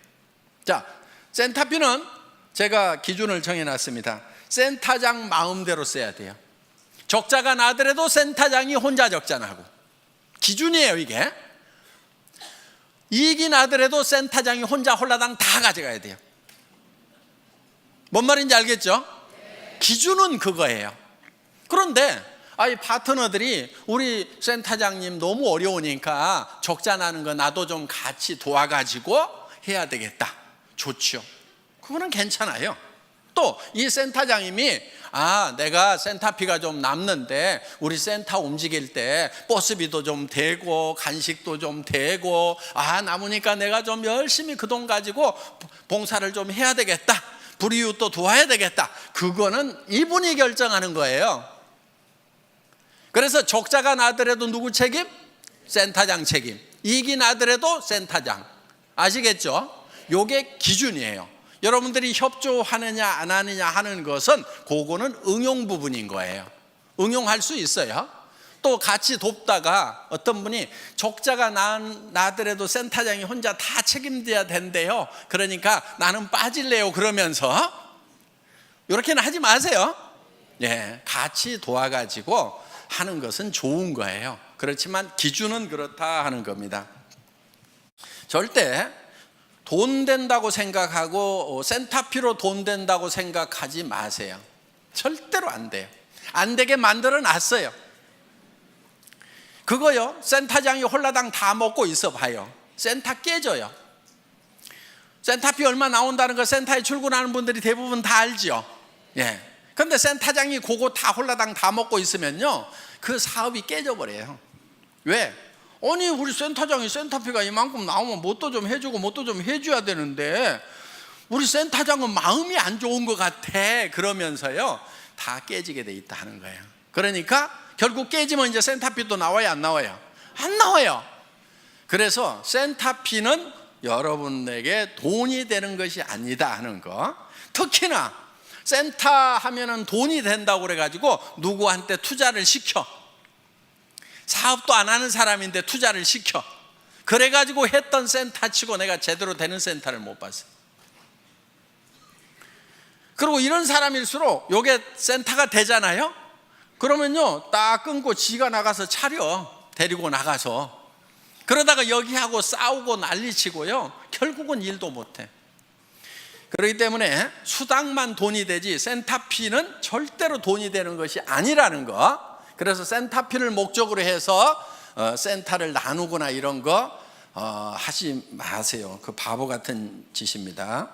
자, 센터피는 제가 기준을 정해놨습니다. 센터장 마음대로 써야 돼요. 적자가 나더라도 센터장이 혼자 적자 나고, 기준이에요 이게. 이익이 나더라도 센터장이 혼자 홀라당 다 가져가야 돼요. 뭔 말인지 알겠죠? 기준은 그거예요. 그런데 파트너들이 우리 센터장님 너무 어려우니까 적자 나는 거 나도 좀 같이 도와가지고 해야 되겠다. 좋죠. 그거는 괜찮아요. 또 이 센터장님이 내가 센터비가 좀 남는데 우리 센터 움직일 때 버스비도 좀 되고 간식도 좀 되고 남으니까 내가 좀 열심히 그 돈 가지고 봉사를 좀 해야 되겠다, 불이웃도 도와야 되겠다. 그거는 이분이 결정하는 거예요. 그래서 적자가 나더라도 누구 책임? 센터장 책임. 이익이 나더라도 센터장. 아시겠죠? 요게 기준이에요. 여러분들이 협조하느냐 안 하느냐 하는 것은 그거는 응용 부분인 거예요. 응용할 수 있어요. 또 같이 돕다가 어떤 분이 적자가 나더라도 센터장이 혼자 다 책임져야 된대요. 그러니까 나는 빠질래요. 그러면서 이렇게는 하지 마세요. 같이 도와가지고 하는 것은 좋은 거예요. 그렇지만 기준은 그렇다 하는 겁니다. 절대 돈 된다고 생각하고 센터피로 돈 된다고 생각하지 마세요. 절대로 안 돼요. 안 되게 만들어 놨어요. 그거요, 센터장이 홀라당 다 먹고 있어 봐요. 센터 깨져요. 센터피 얼마 나온다는 거 센터에 출근하는 분들이 대부분 다 알죠. 예. 근데 센터장이 그거 다 홀라당 다 먹고 있으면요, 그 사업이 깨져버려요. 왜? 아니, 우리 센터장이 센터피가 이만큼 나오면 뭣도 좀 해주고 뭣도 좀 해줘야 되는데 우리 센터장은 마음이 안 좋은 것 같아 그러면서요, 다 깨지게 돼 있다 하는 거예요. 그러니까 결국 깨지면 이제 센터피도 나와요, 안 나와요? 안 나와요. 그래서 센터피는 여러분에게 돈이 되는 것이 아니다 하는 거. 특히나 센터 하면은 돈이 된다고 그래가지고 누구한테 투자를 시켜. 사업도 안 하는 사람인데 투자를 시켜. 그래가지고 했던 센터 치고 내가 제대로 되는 센터를 못 봤어요. 그리고 이런 사람일수록 요게 센터가 되잖아요. 그러면요, 딱 끊고 지가 나가서 차려. 데리고 나가서. 그러다가 여기하고 싸우고 난리치고요, 결국은 일도 못해. 그렇기 때문에 수당만 돈이 되지 센터피는 절대로 돈이 되는 것이 아니라는 거. 그래서 센터피를 목적으로 해서 센터를 나누거나 이런 거 하지 마세요. 그 바보 같은 짓입니다.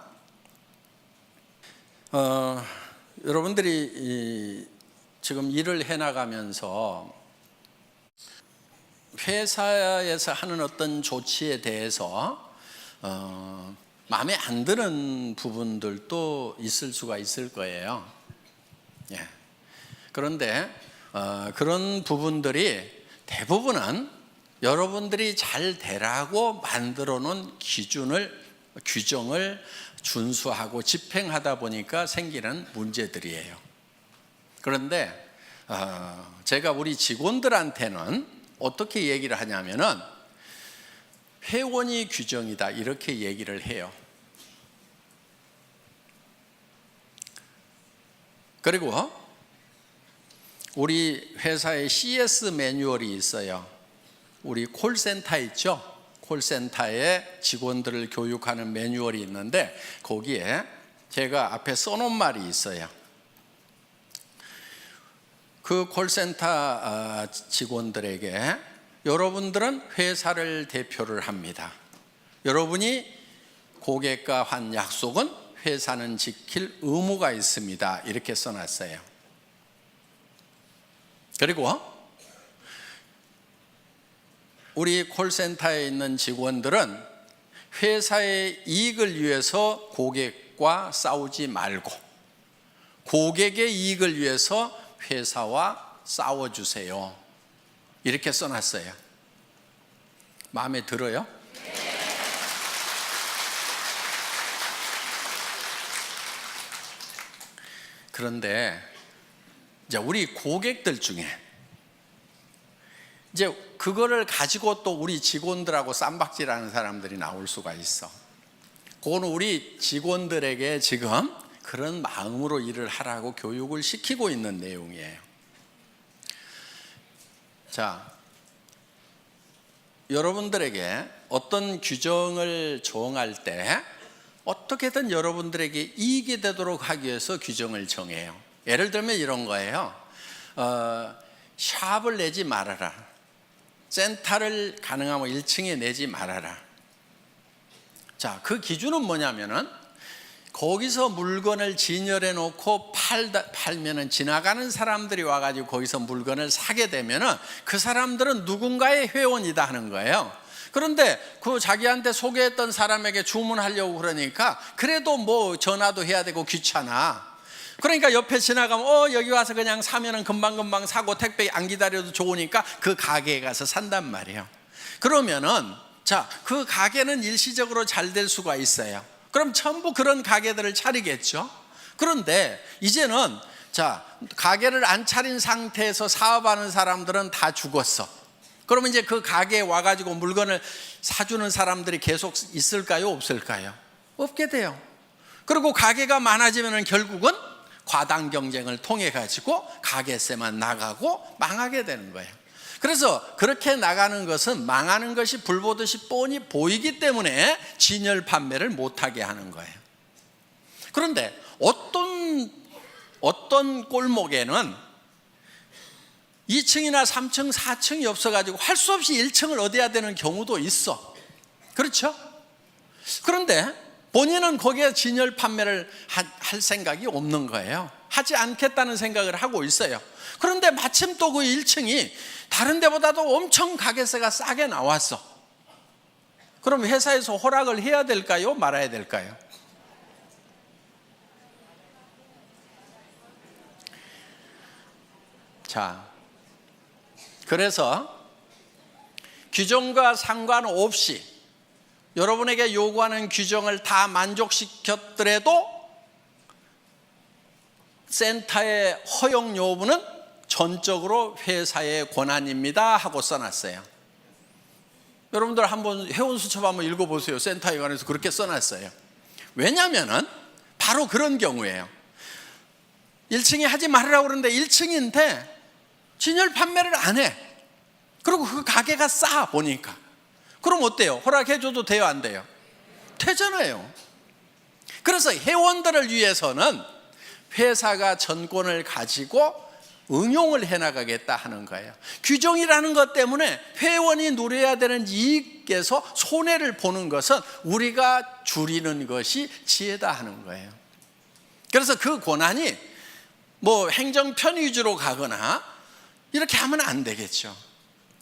여러분들이 지금 일을 해나가면서 회사에서 하는 어떤 조치에 대해서 마음에 안 드는 부분들도 있을 수가 있을 거예요. 예. 그런데 그런 부분들이 대부분은 여러분들이 잘 되라고 만들어 놓은 규정을 준수하고 집행하다 보니까 생기는 문제들이에요. 그런데 제가 우리 직원들한테는 어떻게 얘기를 하냐면은 회원이 규정이다 이렇게 얘기를 해요. 그리고 우리 회사에 CS 매뉴얼이 있어요. 우리 콜센터 있죠? 콜센터에 직원들을 교육하는 매뉴얼이 있는데 거기에 제가 앞에 써놓은 말이 있어요. 그 콜센터 직원들에게 여러분들은 회사를 대표를 합니다. 여러분이 고객과 한 약속은 회사는 지킬 의무가 있습니다. 이렇게 써놨어요. 그리고 우리 콜센터에 있는 직원들은 회사의 이익을 위해서 고객과 싸우지 말고 고객의 이익을 위해서 회사와 싸워주세요. 이렇게 써놨어요. 마음에 들어요? 그런데 이제 우리 고객들 중에 이제 그거를 가지고 또 우리 직원들하고 쌈박질하는 사람들이 나올 수가 있어. 그거는 우리 직원들에게 지금 그런 마음으로 일을 하라고 교육을 시키고 있는 내용이에요. 자, 여러분들에게 어떤 규정을 정할 때 어떻게든 여러분들에게 이익이 되도록 하기 위해서 규정을 정해요. 예를 들면 이런 거예요. 샵을 내지 말아라. 센터를 가능하면 1층에 내지 말아라. 자, 그 기준은 뭐냐면은 거기서 물건을 진열해 놓고 팔면은 지나가는 사람들이 와가지고 거기서 물건을 사게 되면은 그 사람들은 누군가의 회원이다 하는 거예요. 그런데 그 자기한테 소개했던 사람에게 주문하려고 그러니까 그래도 뭐 전화도 해야 되고 귀찮아. 그러니까 옆에 지나가면 여기 와서 그냥 사면은 금방금방 사고 택배 안 기다려도 좋으니까 그 가게에 가서 산단 말이에요. 그러면은 자, 그 가게는 일시적으로 잘 될 수가 있어요. 그럼 전부 그런 가게들을 차리겠죠. 그런데 이제는 자, 가게를 안 차린 상태에서 사업하는 사람들은 다 죽었어. 그러면 이제 그 가게에 와가지고 물건을 사주는 사람들이 계속 있을까요? 없을까요? 없게 돼요. 그리고 가게가 많아지면 결국은 과당 경쟁을 통해 가지고 가게세만 나가고 망하게 되는 거예요. 그래서 그렇게 나가는 것은 망하는 것이 불보듯이 뻔히 보이기 때문에 진열 판매를 못하게 하는 거예요. 그런데 어떤 골목에는 2층이나 3층, 4층이 없어가지고 할 수 없이 1층을 얻어야 되는 경우도 있어. 그렇죠? 그런데 본인은 거기에 진열 판매를 할 생각이 없는 거예요. 하지 않겠다는 생각을 하고 있어요. 그런데 마침 또 그 1층이 다른 데보다도 엄청 가게세가 싸게 나왔어. 그럼 회사에서 허락을 해야 될까요? 말아야 될까요? 자, 그래서 규정과 상관없이 여러분에게 요구하는 규정을 다 만족시켰더라도 센터의 허용 여부는 전적으로 회사의 권한입니다 하고 써놨어요. 여러분들 한번 회원수첩 한번 읽어보세요. 센터에 관해서 그렇게 써놨어요. 왜냐하면 바로 그런 경우예요. 1층에 하지 말으라고 그러는데 1층인데 진열 판매를 안 해. 그리고 그 가게가 싸 보니까. 그럼 어때요? 허락해줘도 돼요, 안 돼요? 되잖아요. 그래서 회원들을 위해서는 회사가 전권을 가지고 응용을 해나가겠다 하는 거예요. 규정이라는 것 때문에 회원이 누려야 되는 이익에서 손해를 보는 것은 우리가 줄이는 것이 지혜다 하는 거예요. 그래서 그 권한이 뭐 행정편 위주로 가거나 이렇게 하면 안 되겠죠.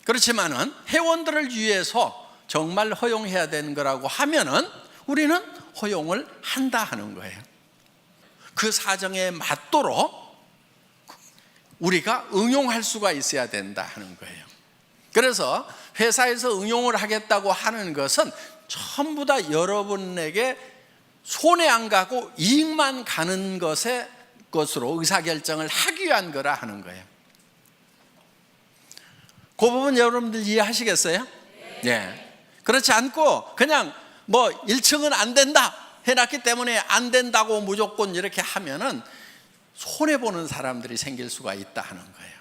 그렇지만은 회원들을 위해서 정말 허용해야 되는 거라고 하면은 우리는 허용을 한다 하는 거예요. 그 사정에 맞도록 우리가 응용할 수가 있어야 된다 하는 거예요. 그래서 회사에서 응용을 하겠다고 하는 것은 전부 다 여러분에게 손해 안 가고 이익만 가는 것으로 의사결정을 하기 위한 거라 하는 거예요. 그 부분 여러분들 이해하시겠어요? 네. 그렇지 않고 그냥 뭐 1층은 안 된다 해놨기 때문에 안 된다고 무조건 이렇게 하면은 손해보는 사람들이 생길 수가 있다 하는 거예요.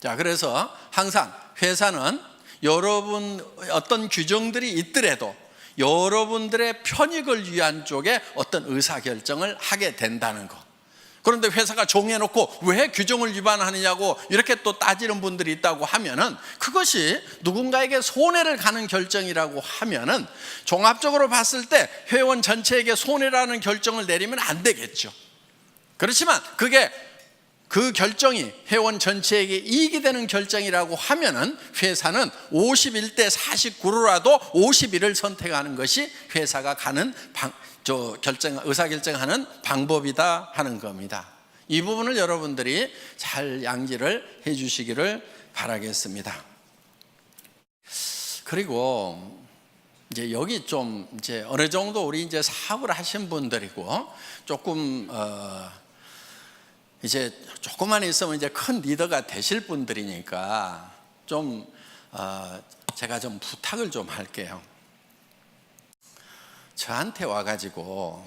자, 그래서 항상 회사는 여러분 어떤 규정들이 있더라도 여러분들의 편익을 위한 쪽에 어떤 의사결정을 하게 된다는 거. 그런데 회사가 정해놓고 왜 규정을 위반하느냐고 이렇게 또 따지는 분들이 있다고 하면은 그것이 누군가에게 손해를 가는 결정이라고 하면은 종합적으로 봤을 때 회원 전체에게 손해라는 결정을 내리면 안 되겠죠. 그렇지만 그게 그 결정이 회원 전체에게 이익이 되는 결정이라고 하면은 회사는 51대 49로라도 51을 선택하는 것이 회사가 가는 의사결정하는 방법이다 하는 겁니다. 이 부분을 여러분들이 잘 양지를 해 주시기를 바라겠습니다. 그리고 이제 여기 좀 이제 어느 정도 우리 이제 사업을 하신 분들이고 조금 이제 조금만 있으면 이제 큰 리더가 되실 분들이니까 좀 제가 좀 부탁을 좀 할게요. 저한테 와가지고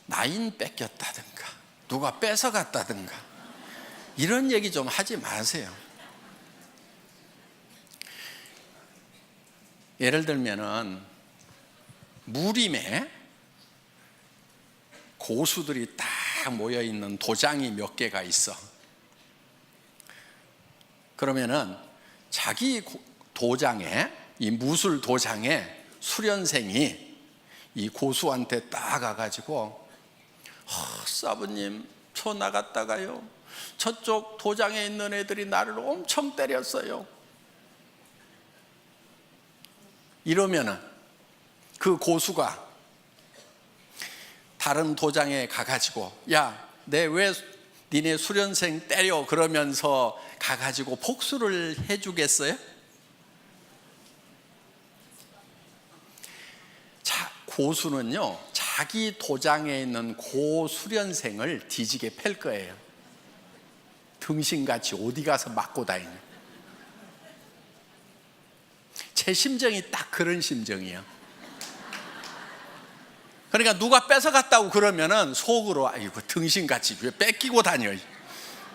나인 뺏겼다든가 누가 뺏어갔다든가 이런 얘기 좀 하지 마세요. 예를 들면은 무림에 고수들이 딱 모여있는 도장이 몇 개가 있어. 그러면은 자기 도장에, 이 무술 도장에 수련생이 이 고수한테 딱 가가지고 사부님 저 나갔다가요 저쪽 도장에 있는 애들이 나를 엄청 때렸어요. 이러면은 그 고수가 다른 도장에 가가지고 야, 내 왜 니네 수련생 때려 그러면서 가가지고 복수를 해주겠어요? 고수는요 자기 도장에 있는 고수련생을 뒤지게 팰 거예요. 등신같이 어디 가서 맞고 다니냐. 제 심정이 딱 그런 심정이에요. 그러니까 누가 뺏어갔다고 그러면은 속으로 아이고 등신같이 왜 뺏기고 다녀,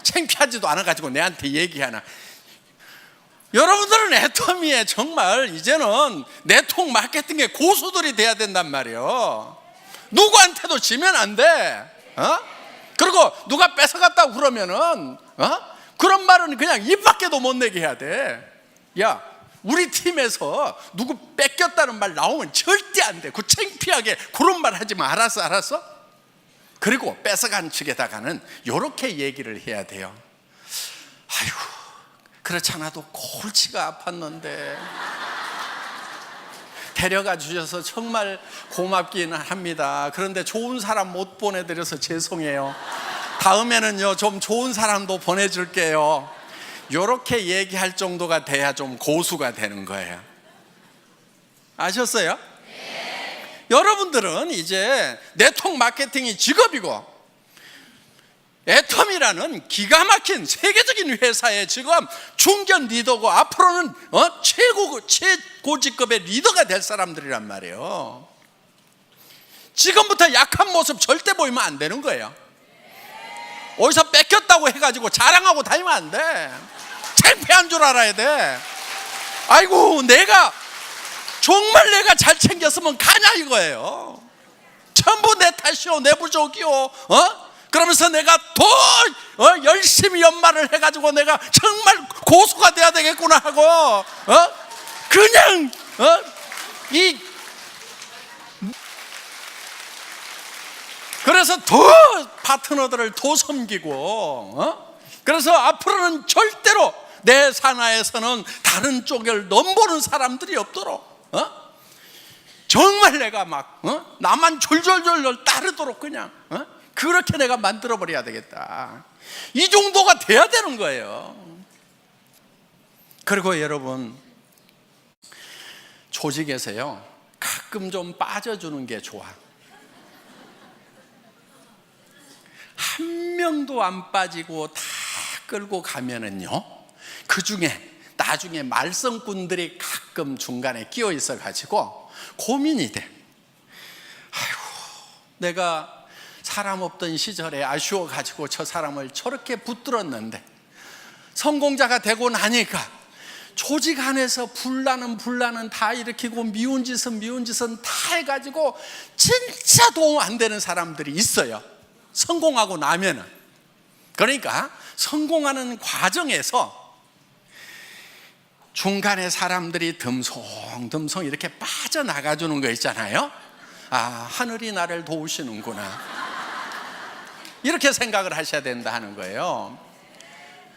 창피하지도 않아가지고 내한테 얘기하나. 여러분들은 애터미에 정말 이제는 네트워크 마케팅의 고수들이 돼야 된단 말이에요. 누구한테도 지면 안 돼. 그리고 누가 뺏어갔다고 그러면은 그런 말은 그냥 입 밖에도 못 내게 해야 돼. 야, 우리 팀에서 누구 뺏겼다는 말 나오면 절대 안 돼. 그 창피하게 그런 말 하지 마. 알았어? 그리고 뺏어간 측에다가는 이렇게 얘기를 해야 돼요. 아이고, 그렇지 않아도 골치가 아팠는데 데려가 주셔서 정말 고맙기는 합니다. 그런데 좋은 사람 못 보내드려서 죄송해요. 다음에는요 좀 좋은 사람도 보내줄게요. 이렇게 얘기할 정도가 돼야 좀 고수가 되는 거예요. 아셨어요? 네. 여러분들은 이제 네트워크 마케팅이 직업이고 애텀이라는 기가 막힌 세계적인 회사의 지금 중견 리더고 앞으로는 최고직급의 리더가 될 사람들이란 말이에요. 지금부터 약한 모습 절대 보이면 안 되는 거예요. 어디서 뺏겼다고 해가지고 자랑하고 다니면 안 돼. 창피한 줄 알아야 돼. 아이고, 정말 내가 잘 챙겼으면 가냐 이거예요. 전부 내 탓이요, 내 부족이요. 그러면서 내가 더 열심히 연말을 해가지고 내가 정말 고수가 돼야 되겠구나 하고 그냥 그래서 더 파트너들을 더 섬기고 그래서 앞으로는 절대로 내 산하에서는 다른 쪽을 넘보는 사람들이 없도록 정말 내가 막 나만 졸졸졸 따르도록 그냥 그렇게 내가 만들어버려야 되겠다. 이 정도가 돼야 되는 거예요. 그리고 여러분, 조직에서요 가끔 좀 빠져주는 게 좋아. 한 명도 안 빠지고 다 끌고 가면은요, 그 중에 나중에 말썽꾼들이 가끔 중간에 끼어 있어 가지고 고민이 돼. 아이고, 내가 사람 없던 시절에 아쉬워 가지고 저 사람을 저렇게 붙들었는데 성공자가 되고 나니까 조직 안에서 분란은 다 일으키고 미운 짓은 다 해가지고 진짜 도움 안 되는 사람들이 있어요. 성공하고 나면은. 그러니까 성공하는 과정에서 중간에 사람들이 듬성듬성 이렇게 빠져나가 주는 거 있잖아요. 아, 하늘이 나를 도우시는구나, 이렇게 생각을 하셔야 된다 하는 거예요.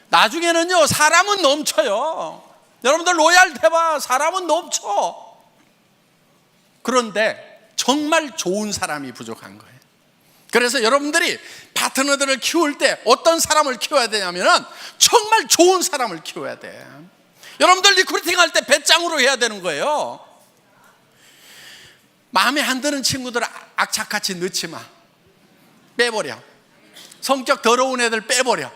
나중에는요 사람은 넘쳐요. 여러분들 로얄 대봐, 사람은 넘쳐. 그런데 정말 좋은 사람이 부족한 거예요. 그래서 여러분들이 파트너들을 키울 때 어떤 사람을 키워야 되냐면 정말 좋은 사람을 키워야 돼. 여러분들 리크루팅 할 때 배짱으로 해야 되는 거예요. 마음에 안 드는 친구들 악착같이 넣지 마. 빼버려. 성격 더러운 애들 빼버려.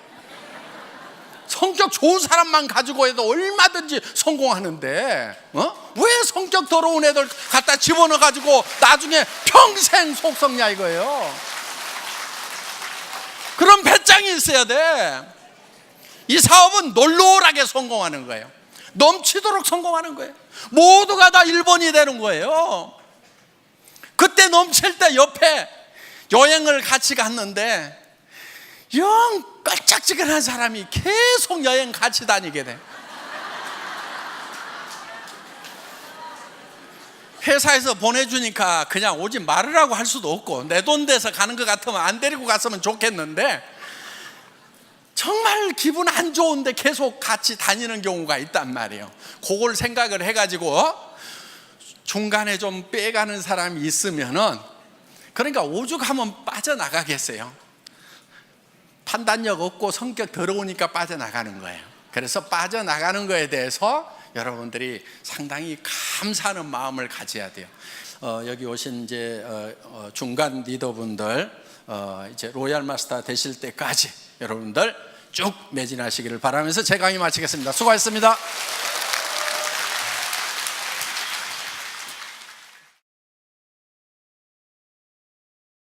성격 좋은 사람만 가지고 해도 얼마든지 성공하는데 왜 성격 더러운 애들 갖다 집어넣어 가지고 나중에 평생 속썩냐 이거예요. 그런 배짱이 있어야 돼. 이 사업은 놀놀하게 성공하는 거예요. 넘치도록 성공하는 거예요. 모두가 다 1번이 되는 거예요. 그때 넘칠 때 옆에 여행을 같이 갔는데 영 깔짝지근한 사람이 계속 여행 같이 다니게 돼. 회사에서 보내주니까 그냥 오지 말으라고 할 수도 없고 내 돈 돼서 가는 것 같으면 안 데리고 갔으면 좋겠는데 정말 기분 안 좋은데 계속 같이 다니는 경우가 있단 말이에요. 그걸 생각을 해가지고 중간에 좀 빼가는 사람이 있으면은, 그러니까 오죽하면 빠져나가겠어요. 판단력 없고 성격 더러우니까 빠져나가는 거예요. 그래서 빠져나가는 거에 대해서 여러분들이 상당히 감사하는 마음을 가져야 돼요. 여기 오신 이제 중간 리더분들 이제 로얄 마스터 되실 때까지 여러분들 쭉 매진하시기를 바라면서 제 강의 마치겠습니다. 수고하셨습니다.